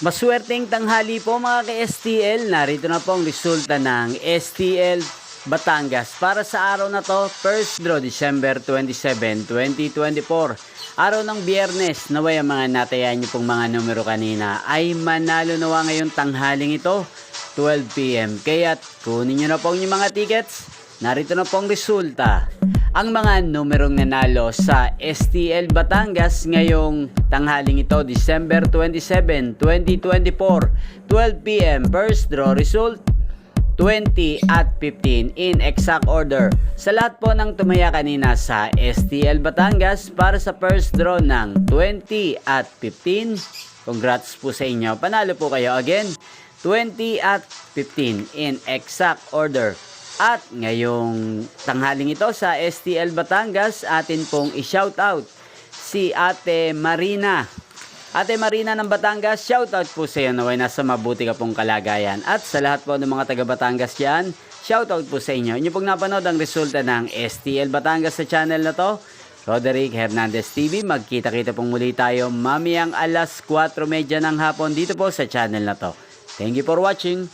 Maswerteng tanghali po mga ka-STL. Narito na po ang resulta ng STL Batangas para sa araw na to, first draw December 27, 2024. Araw ng Biyernes, naway ang mga natayan niyo pong mga numero kanina ay manalo nawa ngayong tanghaling ito, 12 PM. Kaya't kunin niyo na po ang inyong mga tickets. Narito na po ang resulta. Ang mga numerong nanalo sa STL Batangas ngayong tanghaling ito, December 27, 2024, 12 PM. First draw result, 20 at 15 in exact order. Sa lahat po ng tumaya kanina sa STL Batangas para sa first draw ng 20 at 15, congrats po sa inyo. Panalo po kayo again, 20 at 15 in exact order. At ngayong tanghaling ito sa STL Batangas, atin pong i-shoutout si Ate Marina. Ate Marina ng Batangas, shoutout po sa iyo, naway nasa mabuti ka pong kalagayan. At sa lahat po ng mga taga Batangas dyan, shoutout po sa inyo. Inyo pong napanood ang resulta ng STL Batangas sa channel na to, Roderick Hernandez TV. Magkita-kita pong muli tayo mamayang alas 4:30 ng hapon dito po sa channel na to. Thank you for watching.